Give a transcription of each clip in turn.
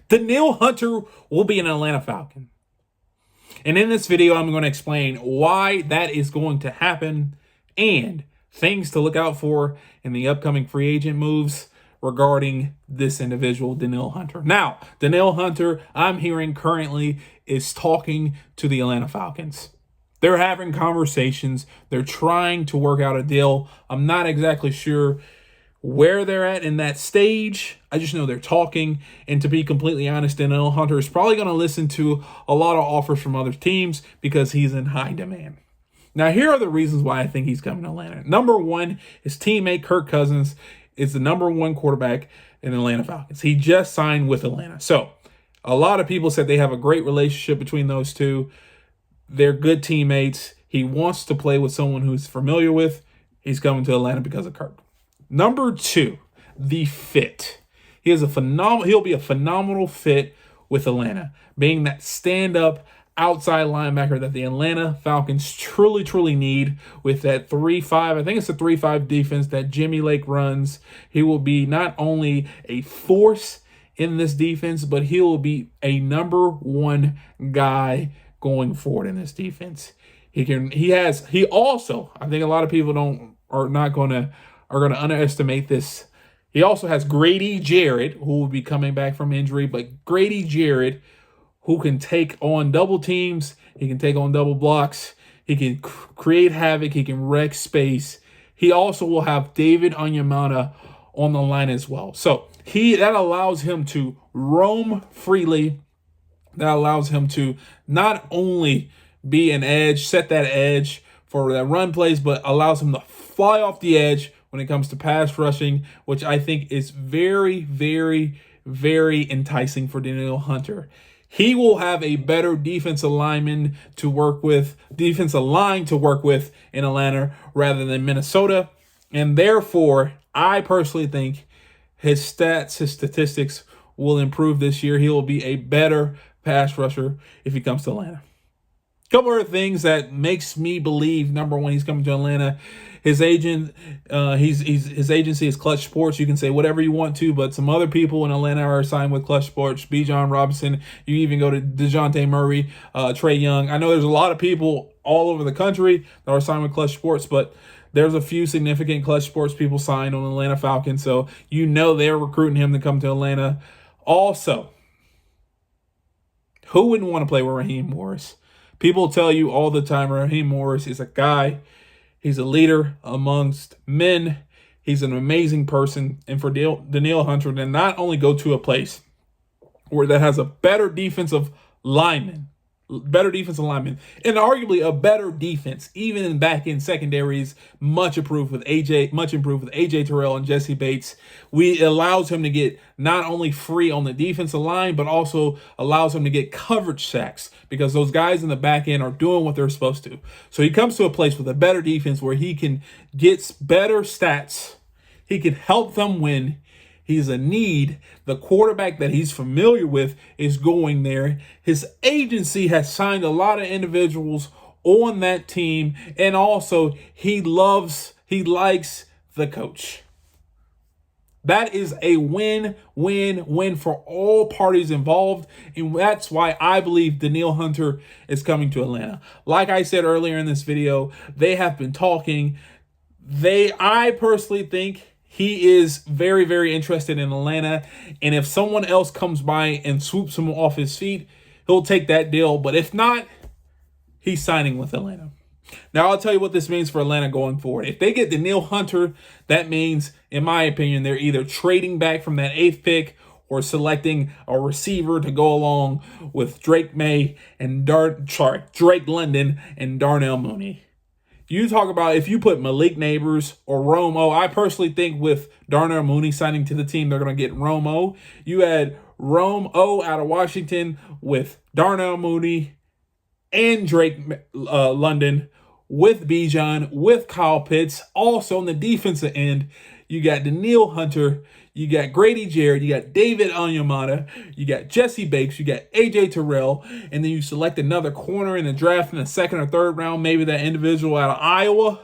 Danielle Hunter will be an Atlanta Falcon. And in this video, I'm going to explain why that is going to happen and things to look out for in the upcoming free agent moves regarding this individual, Danielle Hunter. Now, Danielle Hunter, I'm hearing currently, is talking to the Atlanta Falcons. They're having conversations. They're trying to work out a deal. I'm not exactly sure where they're at in that stage. I just know they're talking. And to be completely honest, Danielle Hunter is probably going to listen to a lot of offers from other teams because he's in high demand. Now, here are the reasons why I think he's coming to Atlanta. Number one, his teammate Kirk Cousins is the number one quarterback in the Atlanta Falcons. He just signed with Atlanta. So a lot of people said they have a great relationship between those two. They're good teammates. He wants to play with someone who's familiar with. He's coming to Atlanta because of Kirk. Number two, the fit. He'll be a phenomenal fit with Atlanta, being that stand-up outside linebacker that the Atlanta Falcons truly need with that 3-5. I think it's a 3-5 defense that Jimmy Lake runs. He will be not only a force in this defense, but he will be a number one guy going forward in this defense. He also, I think a lot of people are going to underestimate this. He also has Grady Jarrett, who will be coming back from injury, but Grady Jarrett, who can take on double teams, he can take on double blocks, he can create havoc, he can wreck space. He also will have David Onyemata on the line as well. So that allows him to roam freely. That allows him to not only be an edge, set that edge for that run plays, but allows him to fly off the edge when it comes to pass rushing, which I think is very, very, very enticing for Danielle Hunter. He will have a better defensive line to work with in Atlanta rather than Minnesota. And therefore, I personally think his statistics will improve this year. He will be a better pass rusher if he comes to Atlanta. A couple of things that makes me believe, number one, he's coming to Atlanta. His agent, his agency is Clutch Sports. You can say whatever you want to, but some other people in Atlanta are signed with Clutch Sports. Bijan Robinson. You even go to DeJounte Murray, Trey Young. I know there's a lot of people all over the country that are signed with Clutch Sports, but there's a few significant Clutch Sports people signed on the Atlanta Falcons, so you know they're recruiting him to come to Atlanta. Also, who wouldn't want to play with Raheem Morris? People tell you all the time Raheem Morris is a guy. He's a leader amongst men. He's an amazing person. And for Danielle Hunter to not only go to a place where that has a better defensive lineman, and arguably a better defense, even in back end secondaries, much improved with AJ Terrell and Jesse Bates. It allows him to get not only free on the defensive line, but also allows him to get coverage sacks because those guys in the back end are doing what they're supposed to. So he comes to a place with a better defense where he can get better stats. He can help them win. He's a need. The quarterback that he's familiar with is going there. His agency has signed a lot of individuals on that team. And also, he likes the coach. That is a win-win-win for all parties involved. And that's why I believe Danielle Hunter is coming to Atlanta. Like I said earlier in this video, they have been talking. I personally think he is very, very interested in Atlanta. And if someone else comes by and swoops him off his feet, he'll take that deal. But if not, he's signing with Atlanta. Now, I'll tell you what this means for Atlanta going forward. If they get Danielle Hunter, that means, in my opinion, they're either trading back from that 8th pick or selecting a receiver to go along with Drake London and Darnell Mooney. You talk about if you put Malik Neighbors or Romo, I personally think with Darnell Mooney signing to the team, they're going to get Romo. You had Romo out of Washington with Darnell Mooney and Drake London with Bijan, with Kyle Pitts. Also on the defensive end, you got Danielle Hunter, you got Grady Jarrett, you got David Onyemata, you got Jesse Bates, you got AJ Terrell, and then you select another corner in the draft in the 2nd or 3rd round, maybe that individual out of Iowa.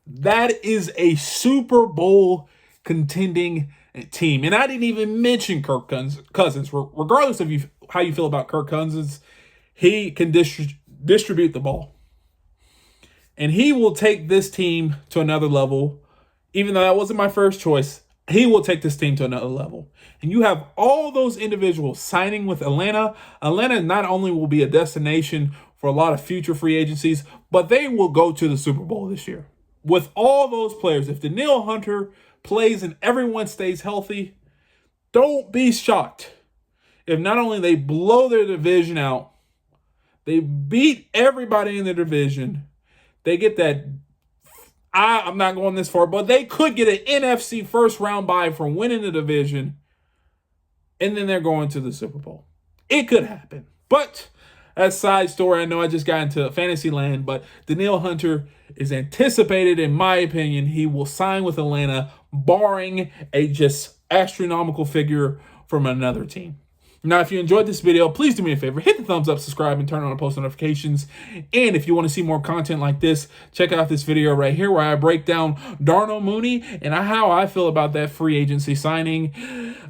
That is a Super Bowl contending team. And I didn't even mention Kirk Cousins. Regardless of how you feel about Kirk Cousins, he can distribute the ball. And he will take this team to another level. Even though that wasn't my first choice, he will take this team to another level. And you have all those individuals signing with Atlanta. Atlanta not only will be a destination for a lot of future free agencies, but they will go to the Super Bowl this year. With all those players, if Danielle Hunter plays and everyone stays healthy, don't be shocked if not only they blow their division out, they beat everybody in the division, they get that, I'm not going this far, but they could get an NFC first round bye from winning the division, and then they're going to the Super Bowl. It could happen. But that's a side story. I know I just got into fantasy land, but Danielle Hunter is anticipated, in my opinion. He will sign with Atlanta, barring a just astronomical figure from another team. Now, if you enjoyed this video, please do me a favor. Hit the thumbs up, subscribe, and turn on post notifications. And if you want to see more content like this, check out this video right here where I break down Darnell Mooney and how I feel about that free agency signing,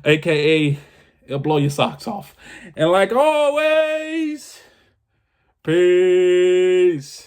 a.k.a. it'll blow your socks off. And like always, peace.